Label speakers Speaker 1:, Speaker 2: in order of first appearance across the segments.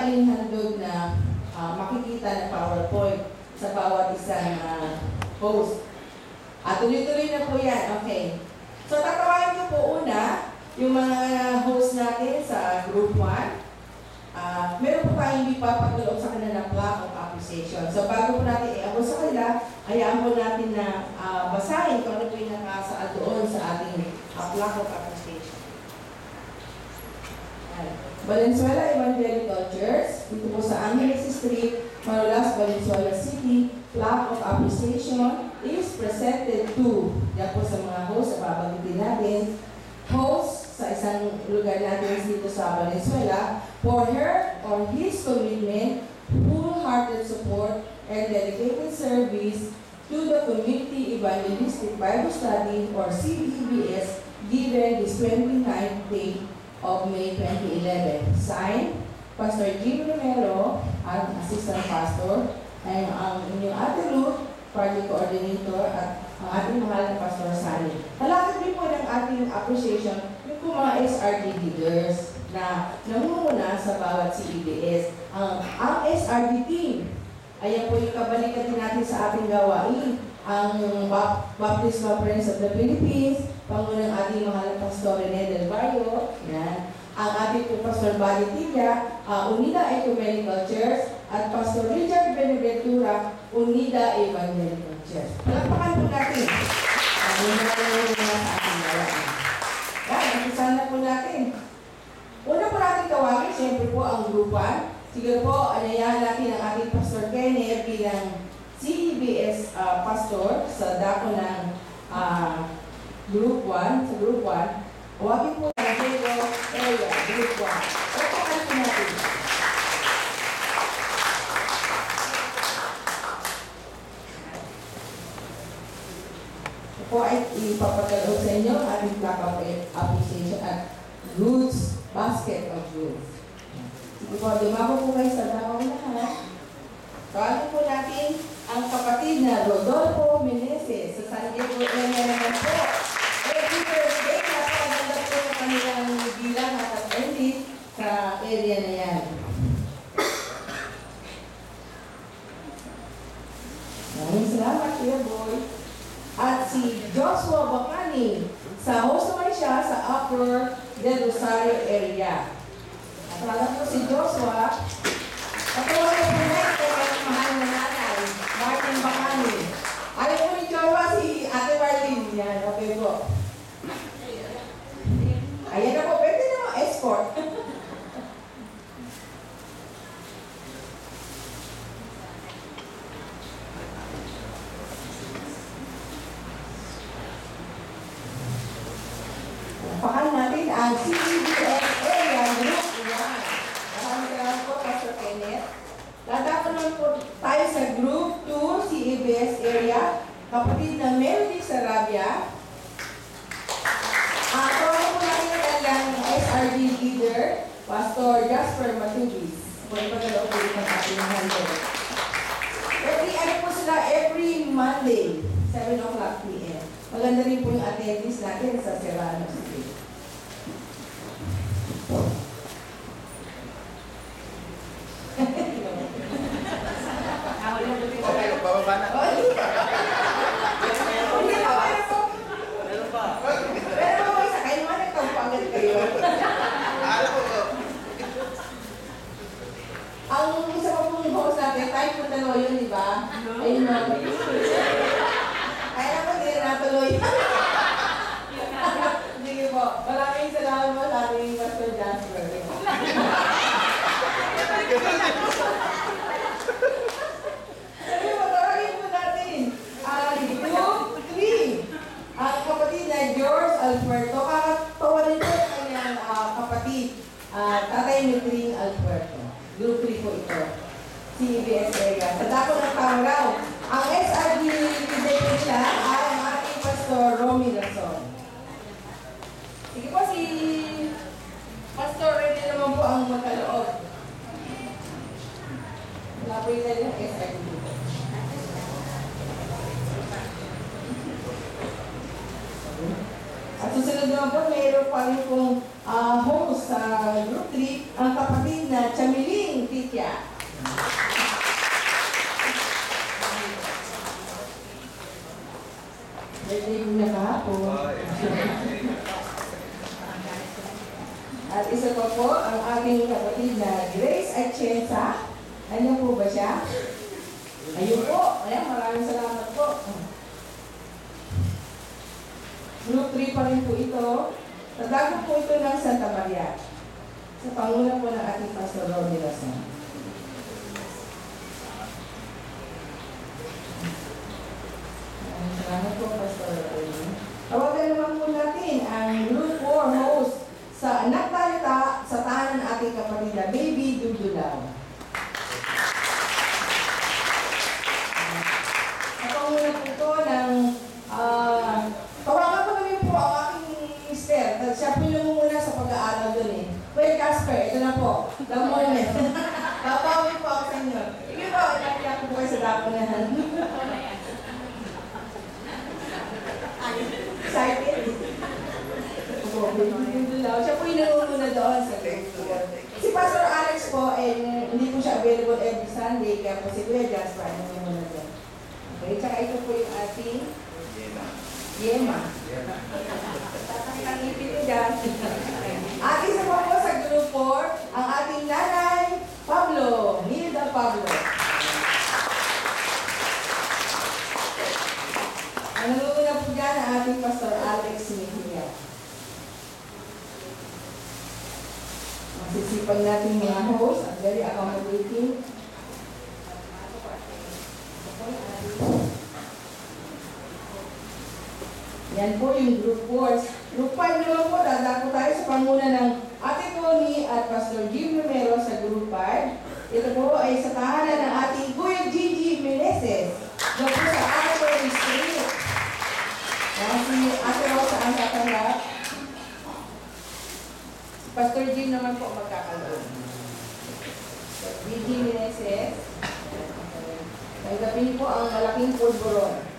Speaker 1: aking handog na makikita na PowerPoint sa bawat isang host. At tuloy-tuloy na po yan. Okay. So, tatawain ko po una yung mga host natin sa Group 1. Meron po tayong hindi papagulong sa kanila ng plaque of appreciation. So, bago po natin i-abot sa kanila, hayaan po natin na basahin kung ano po yung nakasaad doon sa ating plaque of appreciation. Valenzuela Evangelical Church, dito po sa Angeles Street, Malolas, Valenzuela City, plaque of appreciation is presented to, yan po sa mga host, sa babanggitin natin, host sa isang lugar natin dito sa Valenzuela, for her or his commitment, wholehearted support, and dedicated service to the Community Evangelistic Bible Study or CEBS given this 29th day of May 2011. Signed, Pastor Jim Romero, ang Assistant Pastor, ay ang inyong Ate Ruth, Party Coordinator, at ang ating mahal na Pastor Sally. Halakad din po ng ating appreciation yung mga SRD leaders na namumuna sa bawat CEBS. Ang SRD team, ayan po yung kabalikan din natin sa ating gawain. Ang Baptist Friends of the Philippines, pangunang ating mahal na Pastor Rene Del Barrio, yan. Ang ating po Pastor Bali Tilla, Unida Ecumenical Church, at Pastor Richard Beneventura, Unida Evangelical Church. Palakpakan po natin. Ang mga sa ating gawain. Yan, umpisahan na po natin. Una po natin tawagin, siyempre po ang Group 1. Siguro po, anayahan natin ang ating Pastor Kenneth bilang CEBS Pastor sa dako ng Group 1. Sa Group 1, tawagin po ang Diego Area, Group 1. Palakpakan po natin. Po ay ipapagalaw sa inyo ang ating plaque of appreciation at goods, basket of goods. Sige po, dumako po kayo sa dakaw lahat. Tawagin po natin ang kapatid na Rodolfo Meneses sa San Diego area naman po. Every Thursday, napaganda po ang kanilang bilang at attendee sa area na yan. Maraming salamat, Kuya Boy. At si Joshua Bacani, sa host naman siya sa Upper Del Rosario area. At alam ko si Joshua, patuloy ko po na ito ang mahal na nanay, Martin Bacani. Ayaw po ni Joshua si Ate Marlene. Yan, okay po. Ayan na po, pwede na escort. Pakan natin ang CEBS area Group 1. Maraming salamat po, Pastor Kenneth. Latapon naman po tayo sa Group 2, CEBS area, kapatid na Melody Sarabia. Tawagan po natin ang kanilang SRD leader, Pastor Jasper Matubis. Pagpagalaw po rin ang ating handle. Every Monday, 7 o'clock p.m. Maganda rin po yung attendees natin sa Serrano Street.
Speaker 2: Okay, bababa na.
Speaker 1: Pero isa kayo naman, nagtampagan kayo.
Speaker 2: Alam ko po.
Speaker 1: Ang isa pa pong host natin, tayo po dalawa yun, di ba? Ayun na. Kaya naman din natuloy. Sige po. Maraming salamat po sa ating Pastor Jasper. Sige po, tawagin po natin. Group 3. Ang kapatid na George Alberto. Kakatawa din po ang kanyang kapatid. Tatay Mitring Alberto. Group 3 po ito. CEBS area. Sa dako ng Tamaraw. Ang SRD leader nila ay ang ating Pastor Romy Rason. Sige po, si Pastor Rene naman po ang magkaloob. Wala po yung tayo ng SRD leader. At susunod naman po, mayroon pa rin pong host sa Group 3, ang kapatid na Chamiling Tito pa po ang aking kapatid na Grace Atienza. Ano po ba siya? Ayun po. Ayan, maraming salamat po. Group 3 pa rin po ito. Tadago po ito ng Santa Maria. Sa panguna po ng ating Pastor Rodney Lasson. Salamat po, Pastor Rodney. Tawagan naman po natin ang Group 4 host sa anak talita sa tahanan ng ating kapatid na Baby Dudulaw. Napanguna po ito ng tawagan ko namin po ang aking mister. Siya po yung muna sa pag-aaral doon eh. Well, Casper, ito na po. The moment. Papawin po ako sa inyo. Sige po, ilang po kayo sa dapunahan. Excited? Siya po yung nangunguna doon sa si Pastor Alex po, hindi po siya available every Sunday, kaya po si Kuya Jasper ang nangunguna doon. Okay, tsaka ito po yung ating Yema. Tatangkang ipin ko dyan. At isa pa po sa Group 4, ang ating nanay, Pablo, Nilda Pablo. Ang nangunguna po dyan ang ating Pastor Alex Mejia. Masisipag natin mga host at very accommodating. Yan po yung Group 4. Group 5 naman po, dadako tayo sa panguna ng Ate Tony at Pastor Jim Romero sa Group 5. Ito po ay sa tahanan ng ating Kuya Gigi Meneses. Doon po sa Aquarium Street. Yan si Ate Rosa ang tatanggap. Pastor Jim naman po magkakaloon. Gigi Meneses. Tanggapin po ang malaking pulburon.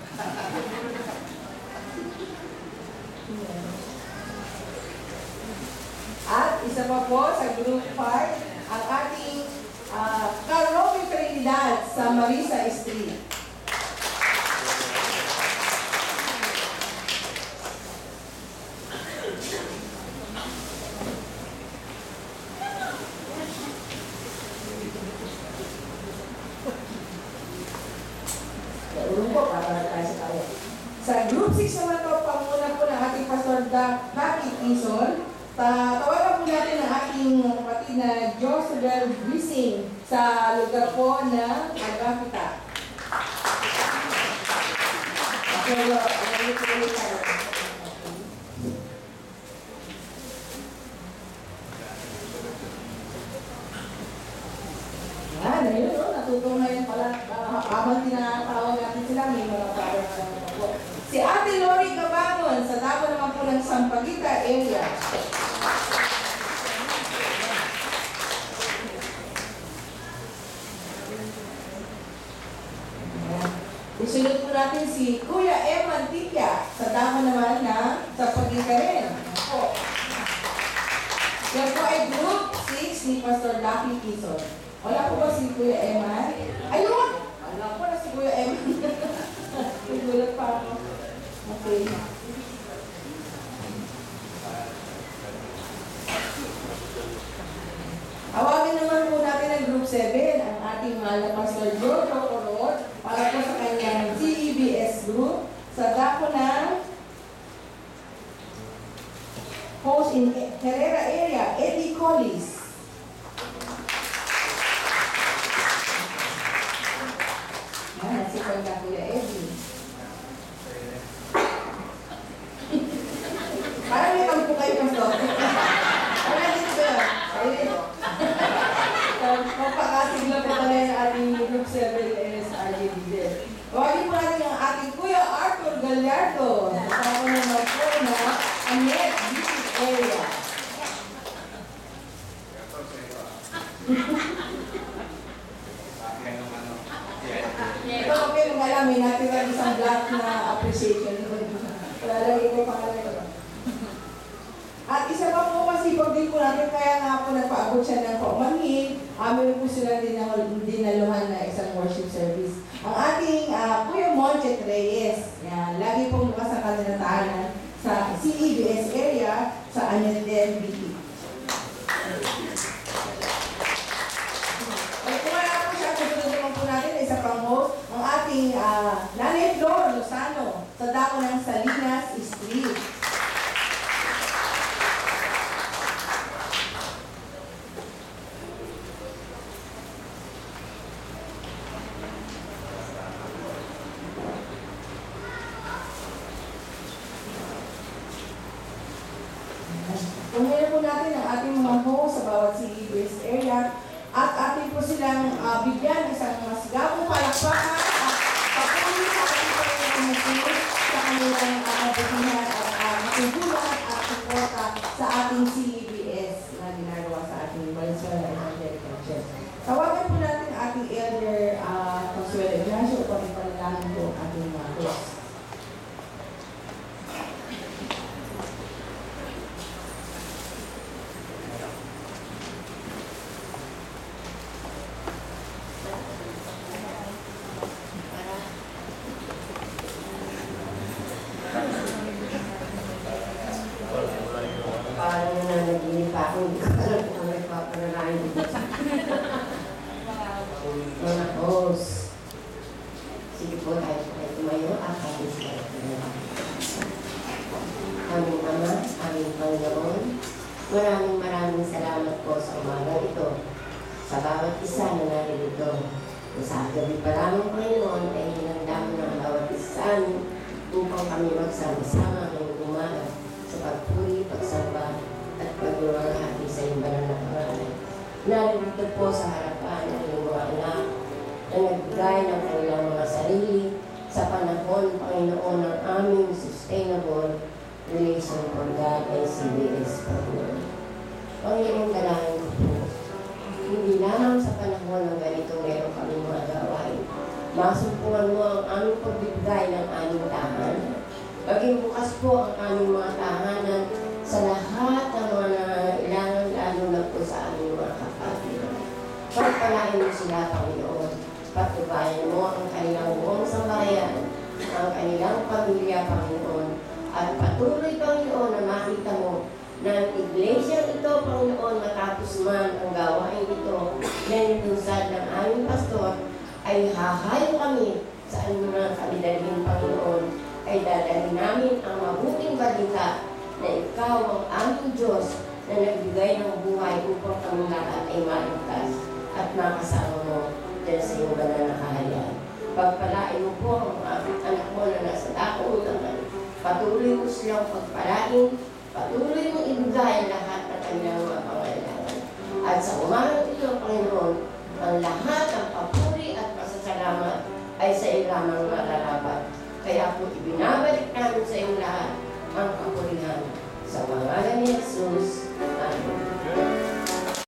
Speaker 1: At isa pa po sa Group 5, ang ating Caromi Trinidad sa Marisa Street. Ulong po, para tayo sa tayo. Sa Group 6 naman po, panguna po ng ating Pastor Daki Tison. Tawagan po natin ang ating kapatid na Josabel Brising sa lugar po ng Agapita. Yan, ayun o, natutunan pala. Habang tinatawag natin sila, may mga parang po. Si Ate Lori Gabangon sa dako naman po ng Sampaguita area. Isunod po natin si Kuya Eman Tia sa dako naman na Sampaguita rin. Yan po ay Group 6 ni Pastor Lucky Quezon. Wala po ba si Kuya Eman? Ayun! Wala po na si Kuya Eman. Nagulat pa ako. Okay. Awagin naman po natin ang Group 7, ang ating mahal na Pastor Jojo Corot, para po sa kanyang CEBS group, sa dako ng host in Herrera area, Eddie Collis. Yan, si Kuya Eddie. Parang may tampo kayo, Pastor. Parang dito ba? Ayun. Magpakasigla po pala yung ating Group 7 NSRGD din. Huwagin po natin ang ating Kuya Arthur Gallardo. Kasama naman po na Anet Visit Area. Ito okay nung alam, may natira isang black na appreciation. Lalagay ko pangalan ko. At isa pa po masipag din po natin, kaya nga po nagpaabot siya ng paumanhin. Amin po sila dinaluhan na isang worship service. Ang ating Kuya Monchet Reyes, yan, lagi pong bukas ang kanilang tahanan sa CEBS area sa Anandel BT. ating Nanay Flor Lozano sa dako ng Salinas Street. Kunin po natin ang ating mga host sa bawat CEBS area at ating po silang bigyan ng isang mas gabong palakpakan at patuloy sa ating pagkakamagpili sa kanilang kabutihan at matulungan at suporta sa ating CEBS na ginagawa sa ating Valenzuela Evangelical Church. Tawagan po natin ang ating Elder Consuelo Ignacio upang ipanalangin po ang ating mga host.
Speaker 3: Parang nanaginip pa ako, hindi ko alam kung ano ipapanalangin dito. Mga host, sige po tayo po kayo tumayo at ating sila. Aming Ama, aming Panginoon, maraming salamat po sa umaga ito. Sa bawat isa na narito. Sa gabi pa lamang Panginoon ay hinanda mo ng bawat isa upang kami magsama-sama ngayong umaga sa pagpuri, pagsamba, at pagluwalhati sa iyong banal na pangalan. Narito po sa harapan ng iyong mga anak na nagbigay ng kanilang mga sarili sa panahon, Panginoon, ng aming sustainable relation for God and CBS, Panginoon. Panginoon, dalangin ko po, hindi lamang sa panahon ng ganito meron kami mga gawain. Masumpungan mo ang aming pagbibigay ng aming tahanan. Maging bukas po ang aming mga tahanan sa lahat ng mga nangangailangan, lalo na po sa aming mga kapatid. Pagpalain mo sila, Panginoon. Patubayan mo ang kanilang buong sambahayan, ang kanilang pamilya, Panginoon. At patuloy, Panginoon, na makita mo na ang iglesia ito, Panginoon, matapos man ang gawain ito na nilusad ng aming pastor, ay hahayo kami sa anumang kalidalhin, Panginoon, ay dadalhin namin ang mabuting balita na ikaw ang aming Diyos na nagbigay ng buhay upang kami lahat ay maligtas at makasama mo dahil sa iyong banal na kaharian. Pagpalain mo po ang aming anak mo na nasa dako ng patuloy mo silang pagpalain, patuloy mo ibigay ang lahat ng kanilang mga pangailangan. At sa umagang ito, Panginoon, ang lahat ng papuri at pasasalamat ay sa iyo lamang malalapat. Kaya po ibinabalik namin sa iyong lahat ang kapurihan. Sa pangalan ni Jesus. Amen.